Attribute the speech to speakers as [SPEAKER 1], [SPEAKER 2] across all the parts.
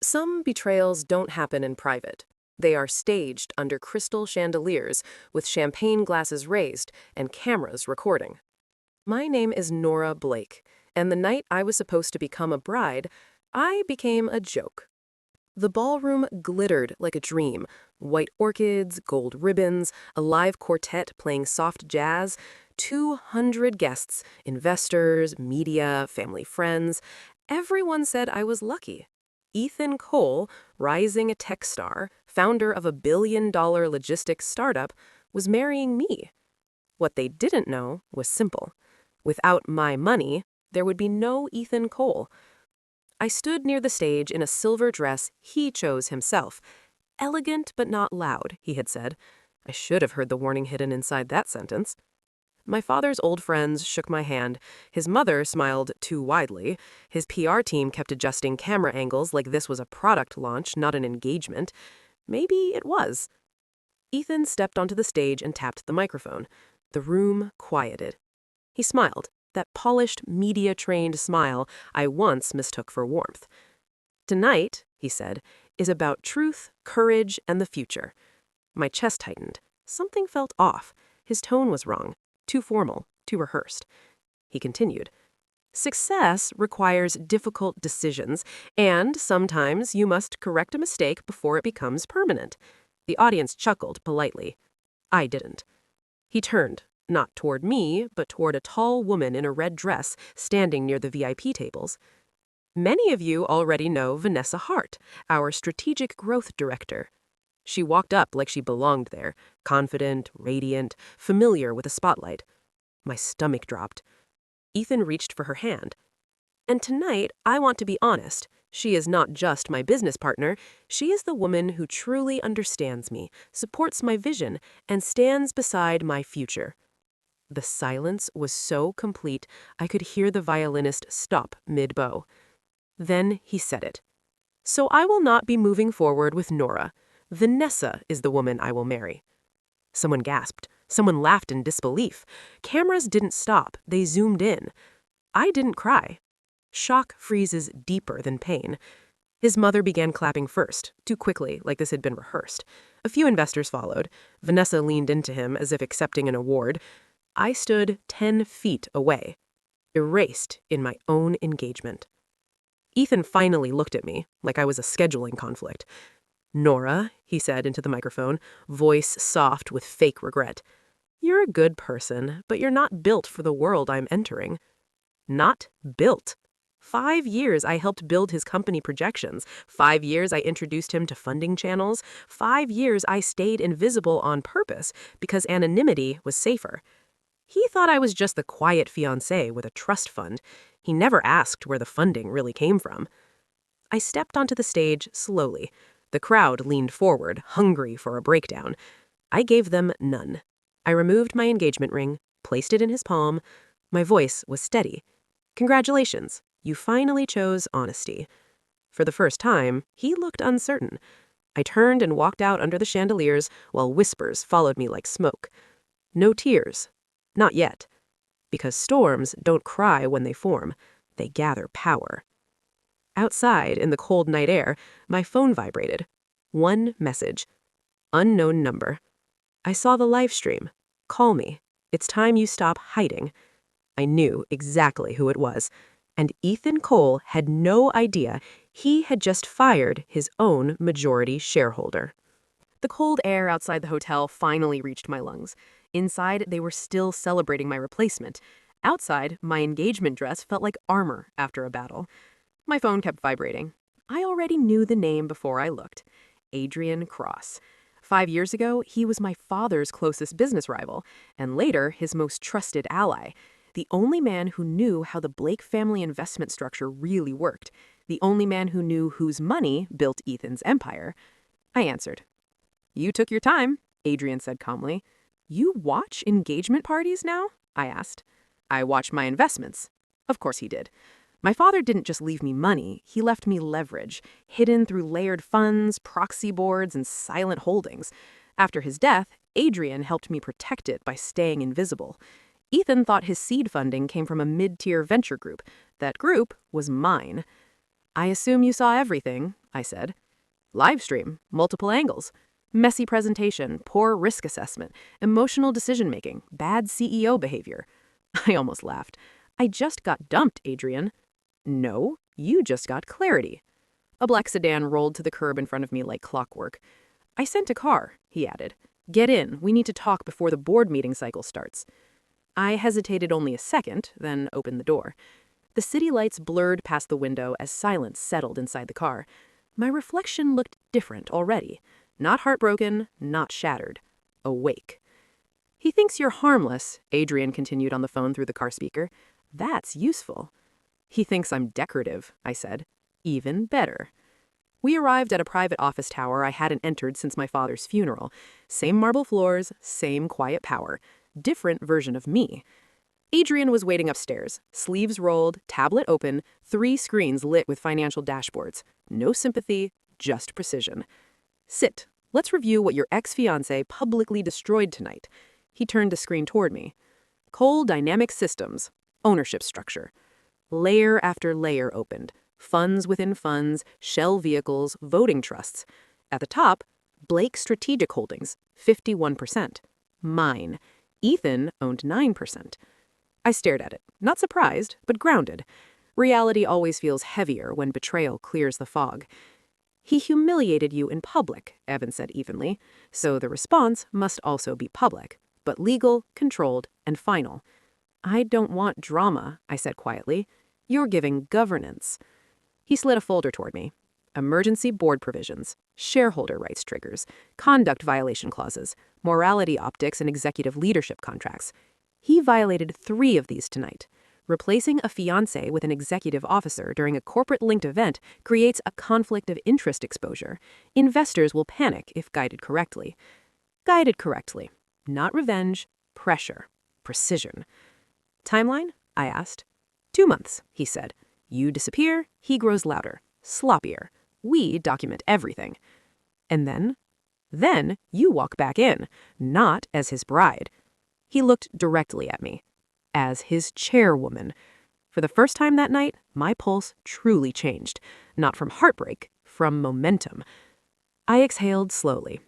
[SPEAKER 1] Some betrayals don't happen in private. They are staged under crystal chandeliers with champagne glasses raised and cameras recording. My name is Nora Blake, and the night I was supposed to become a bride, I became a joke. The ballroom glittered like a dream. White orchids, gold ribbons, a live quartet playing soft jazz, 200 guests, investors, media, family friends. Everyone said I was lucky. Ethan Cole, rising tech star, founder of a billion-dollar logistics startup, was marrying me. What they didn't know was simple. Without my money, there would be no Ethan Cole. I stood near the stage in a silver dress he chose himself. Elegant but not loud, he had said. I should have heard the warning hidden inside that sentence. My father's old friends shook my hand. His mother smiled too widely. His PR team kept adjusting camera angles like this was a product launch, not an engagement. Maybe it was. Ethan stepped onto the stage and tapped the microphone. The room quieted. He smiled, that polished, media-trained smile I once mistook for warmth. Tonight, he said, is about truth, courage, and the future. My chest tightened. Something felt off. His tone was wrong. Too formal, too rehearsed. He continued. Success requires difficult decisions, and sometimes you must correct a mistake before it becomes permanent. The audience chuckled politely. I didn't. He turned, not toward me, but toward a tall woman in a red dress standing near the VIP tables. Many of you already know Vanessa Hart, our strategic growth director. She walked up like she belonged there, confident, radiant, familiar with the spotlight. My stomach dropped. Ethan reached for her hand. And tonight, I want to be honest. She is not just my business partner. She is the woman who truly understands me, supports my vision, and stands beside my future. The silence was so complete, I could hear the violinist stop mid-bow. Then he said it. So I will not be moving forward with Nora. Vanessa is the woman I will marry. Someone gasped. Someone laughed in disbelief. Cameras didn't stop. They zoomed in. I didn't cry. Shock freezes deeper than pain. His mother began clapping first, too quickly, like this had been rehearsed. A few investors followed. Vanessa leaned into him as if accepting an award. I stood 10 feet away, erased in my own engagement. Ethan finally looked at me, like I was a scheduling conflict. Nora, he said into the microphone, voice soft with fake regret. You're a good person, but you're not built for the world I'm entering. Not built. 5 years I helped build his company projections. 5 years I introduced him to funding channels. 5 years I stayed invisible on purpose because anonymity was safer. He thought I was just the quiet fiancé with a trust fund. He never asked where the funding really came from. I stepped onto the stage slowly. The crowd leaned forward, hungry for a breakdown. I gave them none. I removed my engagement ring, placed it in his palm. My voice was steady. Congratulations, you finally chose honesty. For the first time, he looked uncertain. I turned and walked out under the chandeliers while whispers followed me like smoke. No tears. Not yet. Because storms don't cry when they form. They gather power. Outside, in the cold night air, my phone vibrated. One message. Unknown number. I saw the live stream. Call me. It's time you stop hiding. I knew exactly who it was. And Ethan Cole had no idea he had just fired his own majority shareholder. The cold air outside the hotel finally reached my lungs. Inside, they were still celebrating my replacement. Outside, my engagement dress felt like armor after a battle. My phone kept vibrating. I already knew the name before I looked. Adrian Cross. 5 years ago, he was my father's closest business rival, and later his most trusted ally. The only man who knew how the Blake family investment structure really worked. The only man who knew whose money built Ethan's empire. I answered. You took your time, Adrian said calmly. You watch engagement parties now? I asked. I watch my investments. Of course he did. My father didn't just leave me money, he left me leverage, hidden through layered funds, proxy boards, and silent holdings. After his death, Adrian helped me protect it by staying invisible. Ethan thought his seed funding came from a mid-tier venture group. That group was mine. I assume you saw everything, I said. Live stream, multiple angles, messy presentation, poor risk assessment, emotional decision-making, bad CEO behavior. I almost laughed. I just got dumped, Adrian. No, you just got clarity. A black sedan rolled to the curb in front of me like clockwork. I sent a car, he added. Get in, we need to talk before the board meeting cycle starts. I hesitated only a second, then opened the door. The city lights blurred past the window as silence settled inside the car. My reflection looked different already. Not heartbroken, not shattered. Awake. He thinks you're harmless, Adrian continued on the phone through the car speaker. That's useful. He thinks I'm decorative, I said. Even better. We arrived at a private office tower I hadn't entered since my father's funeral. Same marble floors, same quiet power. Different version of me. Adrian was waiting upstairs, sleeves rolled, tablet open, 3 screens lit with financial dashboards. No sympathy, just precision. Sit. Let's review what your ex-fiancé publicly destroyed tonight. He turned the screen toward me. Coal Dynamic Systems. Ownership structure. Layer after layer opened. Funds within funds, shell vehicles, voting trusts. At the top, Blake Strategic Holdings, 51%. Mine. Ethan owned 9%. I stared at it, not surprised, but grounded. Reality always feels heavier when betrayal clears the fog. He humiliated you in public, Evan said evenly, so the response must also be public, but legal, controlled, and final. I don't want drama, I said quietly. You're giving governance. He slid a folder toward me. Emergency board provisions, shareholder rights triggers, conduct violation clauses, morality optics and executive leadership contracts. He violated 3 of these tonight. Replacing a fiancé with an executive officer during a corporate-linked event creates a conflict of interest exposure. Investors will panic if guided correctly. Guided correctly. Not revenge, pressure, precision. Timeline? I asked. 2 months, he said. You disappear, he grows louder, sloppier. We document everything. And then? Then you walk back in, not as his bride. He looked directly at me. As his chairwoman. For the first time that night, my pulse truly changed. Not from heartbreak, from momentum. I exhaled slowly.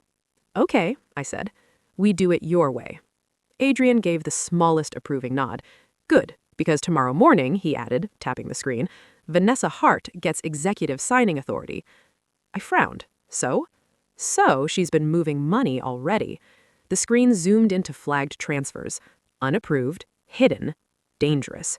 [SPEAKER 1] Okay, I said. We do it your way. Adrian gave the smallest approving nod. Good, because tomorrow morning, he added, tapping the screen, Vanessa Hart gets executive signing authority. I frowned. So? So she's been moving money already. The screen zoomed into flagged transfers. Unapproved, hidden, dangerous.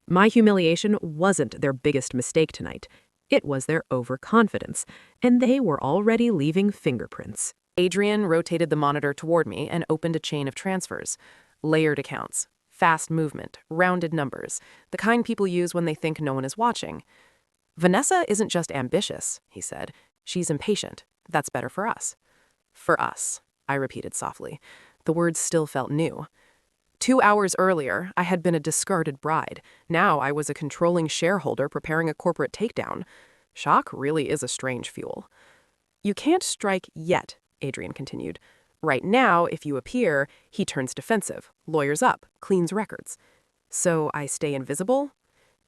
[SPEAKER 1] My humiliation wasn't their biggest mistake tonight. It was their overconfidence, and they were already leaving fingerprints. Adrian rotated the monitor toward me and opened a chain of transfers. Layered accounts, fast movement, rounded numbers, the kind people use when they think no one is watching. Vanessa isn't just ambitious, he said. She's impatient. That's better for us. For us, I repeated softly. The words still felt new. 2 hours earlier, I had been a discarded bride. Now I was a controlling shareholder preparing a corporate takedown. Shock really is a strange fuel. You can't strike yet, Adrian continued. Right now, if you appear, he turns defensive, lawyers up, cleans records. So I stay invisible?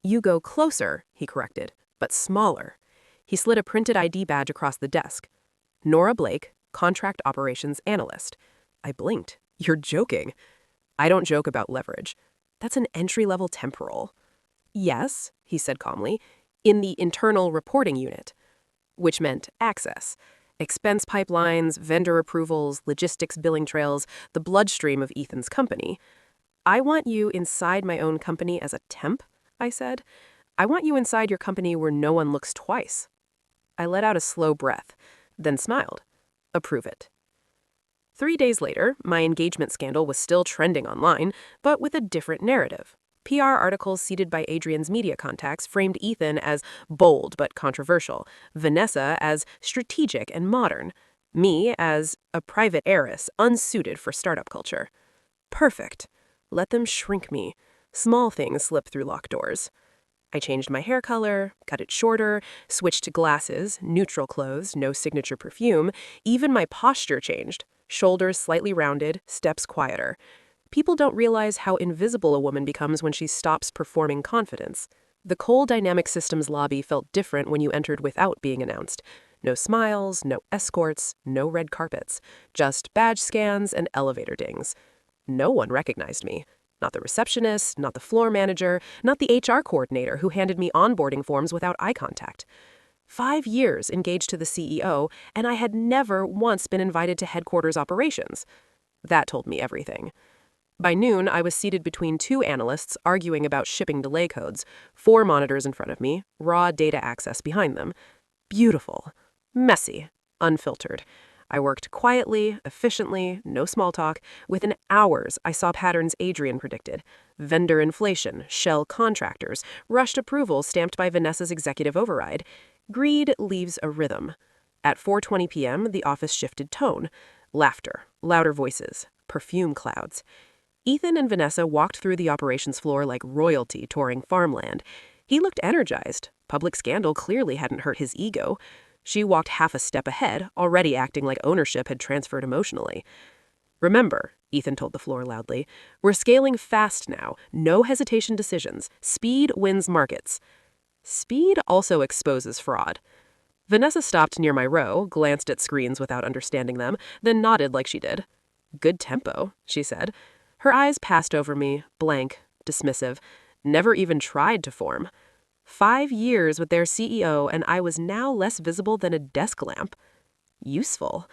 [SPEAKER 1] You go closer, he corrected, but smaller. He slid a printed ID badge across the desk. Nora Blake, Contract Operations Analyst. I blinked. You're joking. I don't joke about leverage. That's an entry-level temporal. Yes, he said calmly, in the internal reporting unit, which meant access. Expense pipelines, vendor approvals, logistics billing trails, the bloodstream of Ethan's company. I want you inside my own company as a temp, I said. I want you inside your company where no one looks twice. I let out a slow breath, then smiled. Approve it. 3 days later, my engagement scandal was still trending online, but with a different narrative. PR articles seeded by Adrian's media contacts framed Ethan as bold but controversial, Vanessa as strategic and modern, me as a private heiress unsuited for startup culture. Perfect. Let them shrink me. Small things slip through locked doors. I changed my hair color, cut it shorter, switched to glasses, neutral clothes, no signature perfume. Even my posture changed. Shoulders slightly rounded, steps quieter. People don't realize how invisible a woman becomes when she stops performing confidence. The Cole Dynamic Systems lobby felt different when you entered without being announced. No smiles, no escorts, no red carpets, just badge scans and elevator dings. No one recognized me. Not the receptionist, not the floor manager, not the HR coordinator who handed me onboarding forms without eye contact. 5 years engaged to the CEO, and I had never once been invited to headquarters operations. That told me everything. By noon, I was seated between 2 analysts arguing about shipping delay codes, 4 monitors in front of me, raw data access behind them. Beautiful. Messy. Unfiltered. I worked quietly, efficiently, no small talk. Within hours, I saw patterns Adrian predicted. Vendor inflation, shell contractors, rushed approvals stamped by Vanessa's executive override. Greed leaves a rhythm. At 4:20 p.m., the office shifted tone. Laughter, louder voices, perfume clouds. Ethan and Vanessa walked through the operations floor like royalty touring farmland. He looked energized. Public scandal clearly hadn't hurt his ego. She walked half a step ahead, already acting like ownership had transferred emotionally. "Remember," Ethan told the floor loudly, "we're scaling fast now. No hesitation decisions. Speed wins markets." Speed also exposes fraud. Vanessa stopped near my row, glanced at screens without understanding them, then nodded like she did. "Good tempo," she said. Her eyes passed over me, blank, dismissive, never even tried to form. 5 years with their CEO, and I was now less visible than a desk lamp. Useful.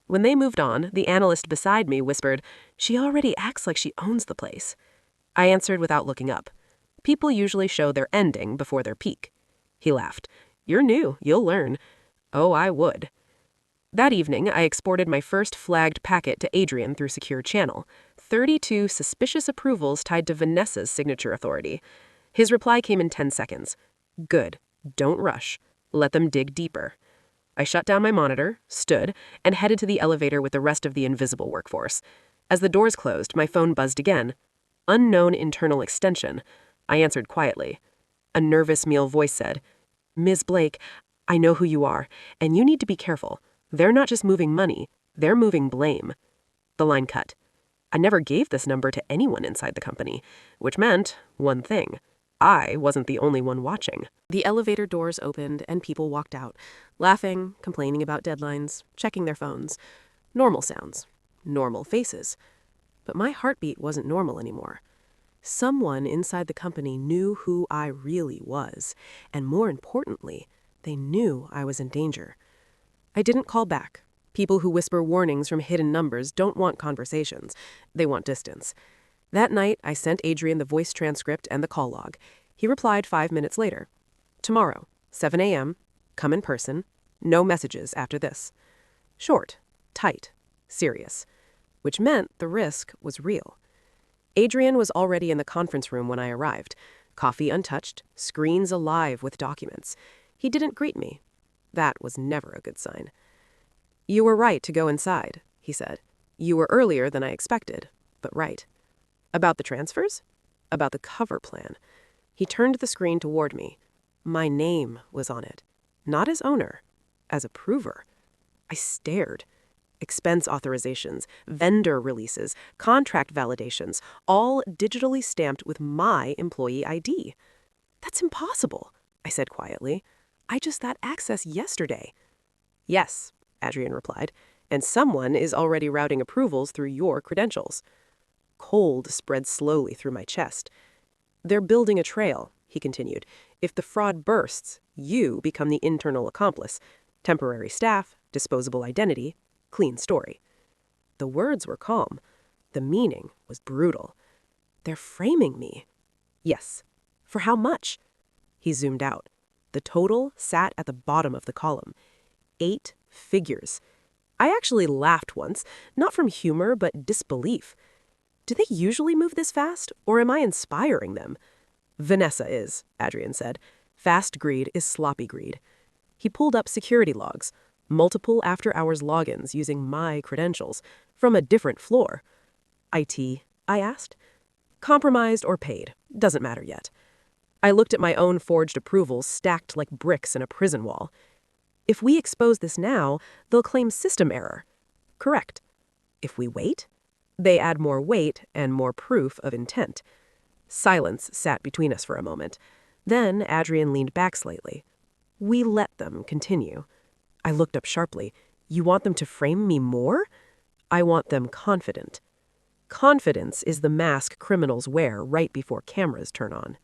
[SPEAKER 1] When they moved on, the analyst beside me whispered, "She already acts like she owns the place." I answered without looking up. People usually show their ending before their peak. He laughed. "You're new, you'll learn." Oh, I would. That evening, I exported my first flagged packet to Adrian through secure channel. 32 suspicious approvals tied to Vanessa's signature authority. His reply came in 10 seconds. "Good. Don't rush. Let them dig deeper." I shut down my monitor, stood, and headed to the elevator with the rest of the invisible workforce. As the doors closed, my phone buzzed again. Unknown internal extension. I answered quietly. A nervous male voice said, "Ms. Blake, I know who you are, and you need to be careful. They're not just moving money, they're moving blame." The line cut. I never gave this number to anyone inside the company, which meant one thing. I wasn't the only one watching. The elevator doors opened and people walked out, laughing, complaining about deadlines, checking their phones. Normal sounds. Normal faces. But my heartbeat wasn't normal anymore. Someone inside the company knew who I really was, and more importantly, they knew I was in danger. I didn't call back. People who whisper warnings from hidden numbers don't want conversations. They want distance. That night, I sent Adrian the voice transcript and the call log. He replied 5 minutes later. "Tomorrow, 7 a.m., come in person. No messages after this." Short, tight, serious. Which meant the risk was real. Adrian was already in the conference room when I arrived. Coffee untouched, screens alive with documents. He didn't greet me. That was never a good sign. "You were right to go inside," he said. "You were earlier than I expected, but right." About the transfers? About the cover plan. He turned the screen toward me. My name was on it. Not as owner, as approver. I stared. Expense authorizations, vendor releases, contract validations, all digitally stamped with my employee ID. "That's impossible," I said quietly. "I just got access yesterday." "Yes," Adrian replied, "and someone is already routing approvals through your credentials." Cold spread slowly through my chest. "They're building a trail," he continued. "If the fraud bursts, you become the internal accomplice. Temporary staff, disposable identity, clean story." The words were calm. The meaning was brutal. "They're framing me." "Yes. For how much?" He zoomed out. The total sat at the bottom of the column. 8 figures. I actually laughed once, not from humor, but disbelief. Do they usually move this fast, or am I inspiring them? "Vanessa is," Adrian said. "Fast greed is sloppy greed." He pulled up security logs, multiple after-hours logins using my credentials, from a different floor. "IT?" I asked. "Compromised or paid, doesn't matter yet." I looked at my own forged approvals stacked like bricks in a prison wall. "If we expose this now, they'll claim system error." "Correct." "If we wait?" "They add more weight and more proof of intent." Silence sat between us for a moment. Then Adrian leaned back slightly. We let them continue. I looked up sharply. You want them to frame me more? I want them confident. Confidence is the mask criminals wear right before cameras turn on.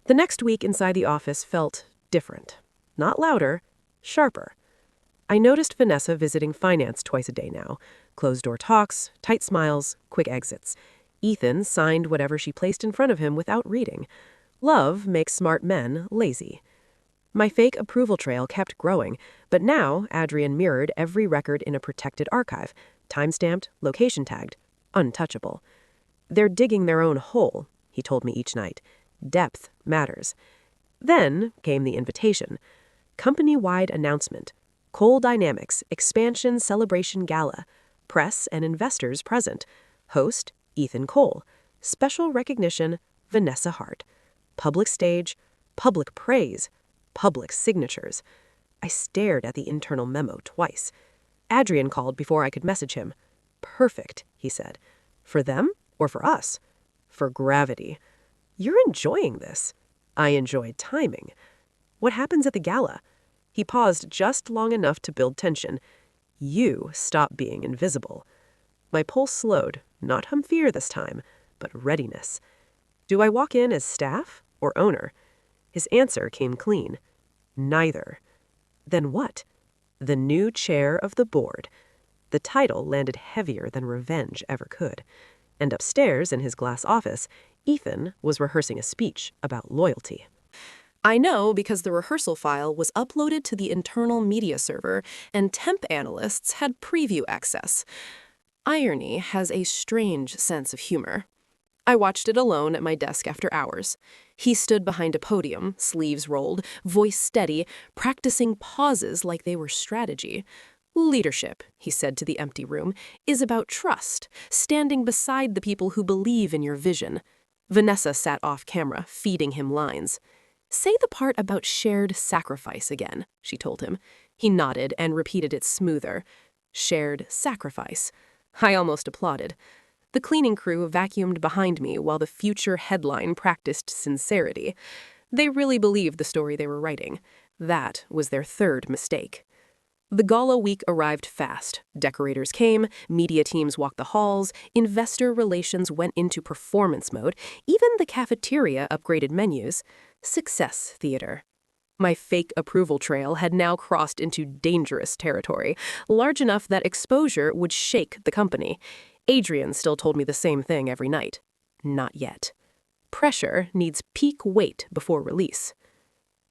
[SPEAKER 1] The next week inside the office felt different. Not louder, sharper. I noticed Vanessa visiting finance twice a day now. Closed-door talks, tight smiles, quick exits. Ethan signed whatever she placed in front of him without reading. Love makes smart men lazy. My fake approval trail kept growing, but now Adrian mirrored every record in a protected archive, time-stamped, location-tagged, untouchable. They're digging their own hole, he told me each night. Depth matters. Then came the invitation. Company-wide announcement. Coal Dynamics Expansion Celebration Gala. Press and investors present. Host, Ethan Cole. Special recognition, Vanessa Hart. Public stage, public praise, public signatures. I stared at the internal memo twice. Adrian called before I could message him. Perfect, he said. For them or for us? For gravity. You're enjoying this. I enjoyed timing. What happens at the gala? He paused just long enough to build tension. You stop being invisible. My pulse slowed, not fear this time, but readiness. Do I walk in as staff or owner? His answer came clean. Neither. Then what? The new chair of the board. The title landed heavier than revenge ever could. And upstairs in his glass office, Ethan was rehearsing a speech about loyalty. I know because the rehearsal file was uploaded to the internal media server and temp analysts had preview access. Irony has a strange sense of humor. I watched it alone at my desk after hours. He stood behind a podium, sleeves rolled, voice steady, practicing pauses like they were strategy. Leadership, he said to the empty room, is about trust, standing beside the people who believe in your vision. Vanessa sat off camera, feeding him lines. Say the part about shared sacrifice again, she told him. He nodded and repeated it smoother. Shared sacrifice. I almost applauded. The cleaning crew vacuumed behind me while the future headline practiced sincerity. They really believed the story they were writing. That was their third mistake. The gala week arrived fast. Decorators came, media teams walked the halls, investor relations went into performance mode, even the cafeteria upgraded menus. Success theater. My fake approval trail had now crossed into dangerous territory, large enough that exposure would shake the company. Adrian still told me the same thing every night. Not yet. Pressure needs peak weight before release.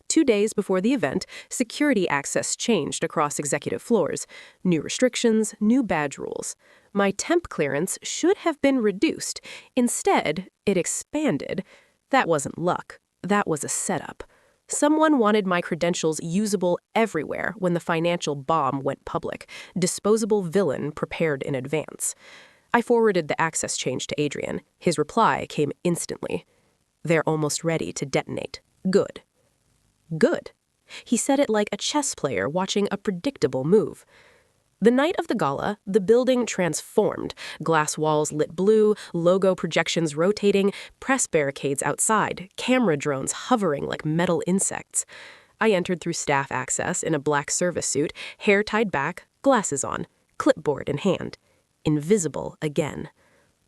[SPEAKER 1] 2 days before the event, security access changed across executive floors. New restrictions, new badge rules. My temp clearance should have been reduced. Instead, it expanded. That wasn't luck. That was a setup. Someone wanted my credentials usable everywhere when the financial bomb went public. Disposable villain prepared in advance. I forwarded the access change to Adrian. His reply came instantly. They're almost ready to detonate. Good. Good. He said it like a chess player watching a predictable move. The night of the gala, the building transformed. Glass walls lit blue, logo projections rotating, press barricades outside, camera drones hovering like metal insects. I entered through staff access in a black service suit, hair tied back, glasses on, clipboard in hand. Invisible again.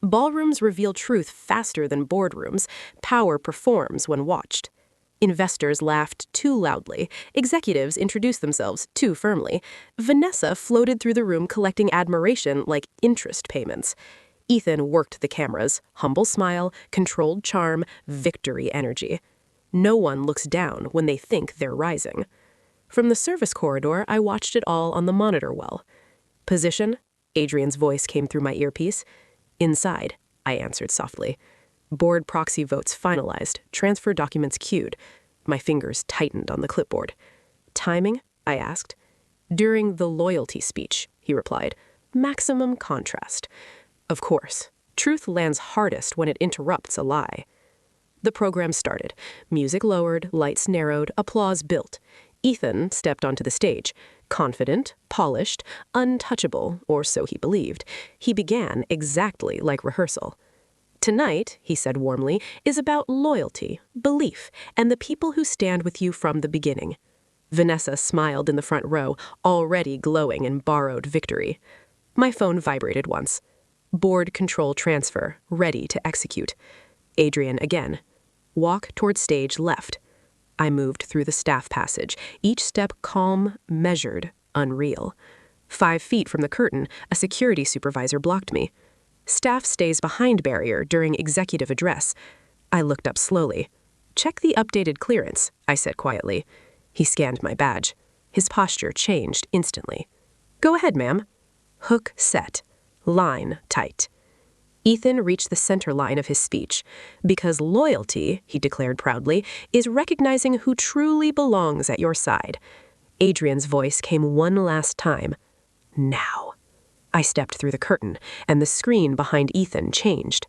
[SPEAKER 1] Ballrooms reveal truth faster than boardrooms. Power performs when watched. Investors laughed too loudly. Executives introduced themselves too firmly. Vanessa floated through the room collecting admiration like interest payments. Ethan worked the cameras, humble smile, controlled charm, victory energy. No one looks down when they think they're rising. From the service corridor, I watched it all on the monitor well. Position? Adrian's voice came through my earpiece. Inside, I answered softly. Board proxy votes finalized, transfer documents queued. My fingers tightened on the clipboard. Timing? I asked. During the loyalty speech, he replied. Maximum contrast. Of course, truth lands hardest when it interrupts a lie. The program started. Music lowered, lights narrowed, applause built. Ethan stepped onto the stage. Confident, polished, untouchable, or so he believed. He began exactly like rehearsal. Tonight, he said warmly, is about loyalty, belief, and the people who stand with you from the beginning. Vanessa smiled in the front row, already glowing in borrowed victory. My phone vibrated once. Board control transfer, ready to execute. Adrian again. Walk toward stage left. I moved through the staff passage, each step calm, measured, unreal. 5 feet from the curtain, a security supervisor blocked me. Staff stays behind barrier during executive address. I looked up slowly. Check the updated clearance, I said quietly. He scanned my badge. His posture changed instantly. Go ahead, ma'am. Hook set. Line tight. Ethan reached the center line of his speech. Because loyalty, he declared proudly, is recognizing who truly belongs at your side. Adrian's voice came one last time. Now. I stepped through the curtain, and the screen behind Ethan changed.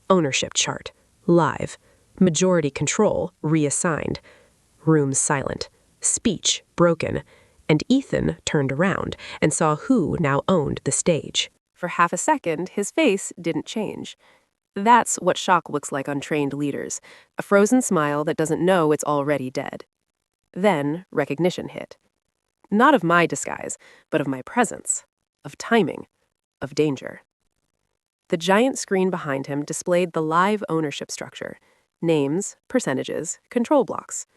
[SPEAKER 1] Ownership chart. Live. Majority control reassigned. Room silent. Speech broken. And Ethan turned around and saw who now owned the stage. For half a second, his face didn't change. That's what shock looks like on trained leaders, a frozen smile that doesn't know it's already dead. Then recognition hit. Not of my disguise, but of my presence, of timing, of danger. The giant screen behind him displayed the live ownership structure, names, percentages, control blocks.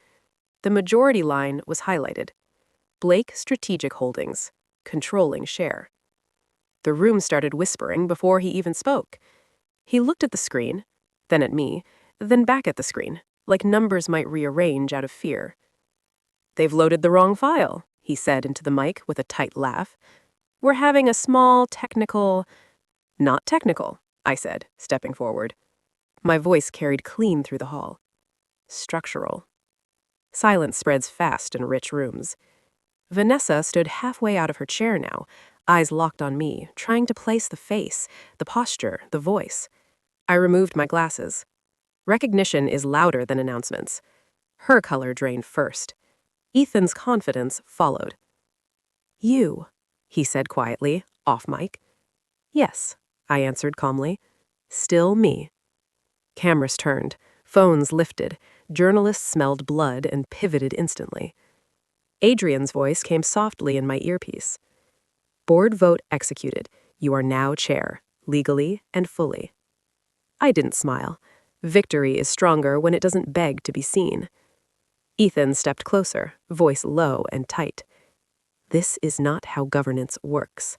[SPEAKER 1] The majority line was highlighted. Blake Strategic Holdings, controlling share. The room started whispering before he even spoke. He looked at the screen, then at me, then back at the screen, like numbers might rearrange out of fear. They've loaded the wrong file, he said into the mic with a tight laugh. We're having a small technical... Not technical, I said, stepping forward. My voice carried clean through the hall. Structural. Silence spreads fast in rich rooms. Vanessa stood halfway out of her chair now, eyes locked on me, trying to place the face, the posture, the voice. I removed my glasses. Recognition is louder than announcements. Her color drained first. Ethan's confidence followed. You, he said quietly, off mic. Yes, I answered calmly. Still me. Cameras turned, phones lifted, journalists smelled blood and pivoted instantly. Adrian's voice came softly in my earpiece. Board vote executed. You are now chair, legally and fully. I didn't smile. Victory is stronger when it doesn't beg to be seen. Ethan stepped closer, voice low and tight. This is not how governance works.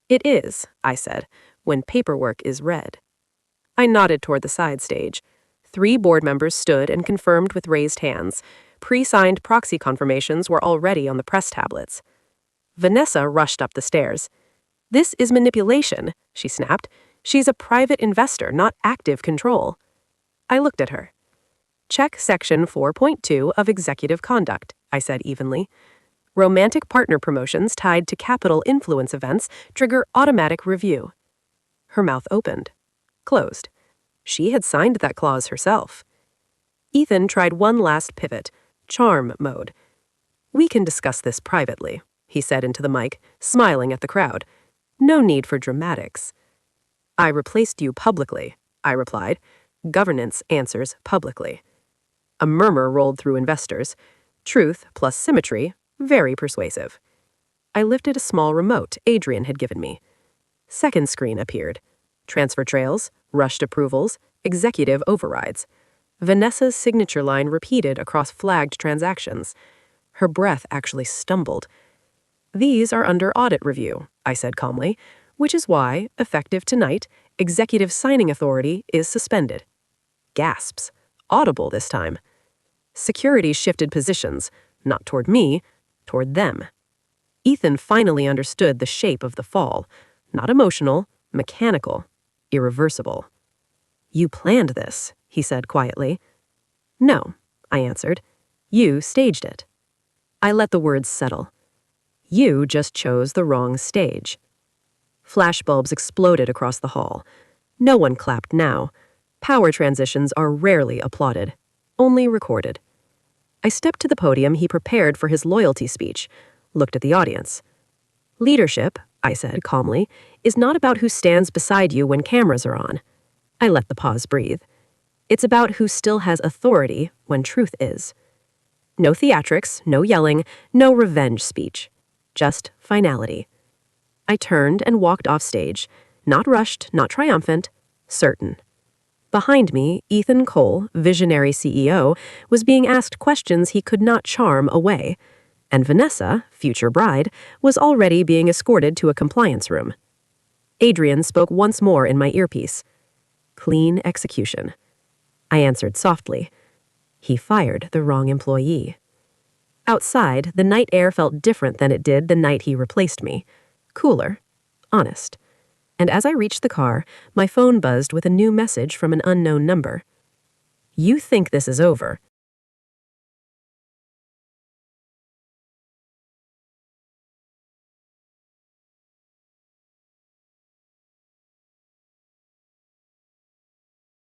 [SPEAKER 1] It is, I said, when paperwork is read. I nodded toward the side stage. 3 board members stood and confirmed with raised hands. Pre-signed proxy confirmations were already on the press tablets. Vanessa rushed up the stairs. This is manipulation, she snapped. She's a private investor, not active control. I looked at her. Check section 4.2 of executive conduct, I said evenly. Romantic partner promotions tied to capital influence events trigger automatic review. Her mouth opened, closed. She had signed that clause herself. Ethan tried one last pivot, charm mode. We can discuss this privately, he said into the mic, smiling at the crowd. No need for dramatics. I replaced you publicly, I replied. Governance answers publicly. A murmur rolled through investors. Truth plus symmetry, very persuasive. I lifted a small remote Adrian had given me. Second screen appeared. Transfer trails, rushed approvals, executive overrides. Vanessa's signature line repeated across flagged transactions. Her breath actually stumbled. These are under audit review, I said calmly, which is why, effective tonight, executive signing authority is suspended. Gasps. Audible this time. Security shifted positions, not toward me, toward them. Ethan finally understood the shape of the fall. Not emotional, mechanical, irreversible. You planned this, he said quietly. No, I answered. You staged it. I let the words settle. You just chose the wrong stage. Flashbulbs exploded across the hall. No one clapped now. Power transitions are rarely applauded, only recorded. I stepped to the podium he prepared for his loyalty speech, looked at the audience. Leadership, I said calmly, is not about who stands beside you when cameras are on. I let the pause breathe. It's about who still has authority when truth is. No theatrics, no yelling, no revenge speech. Just finality. I turned and walked off stage, not rushed, not triumphant, certain. Behind me, Ethan Cole, visionary CEO, was being asked questions he could not charm away, and Vanessa, future bride, was already being escorted to a compliance room. Adrian spoke once more in my earpiece. Clean execution. I answered softly. He fired the wrong employee. Outside, the night air felt different than it did the night he replaced me. Cooler. Honest. And as I reached the car, my phone buzzed with a new message from an unknown number. You think this is over,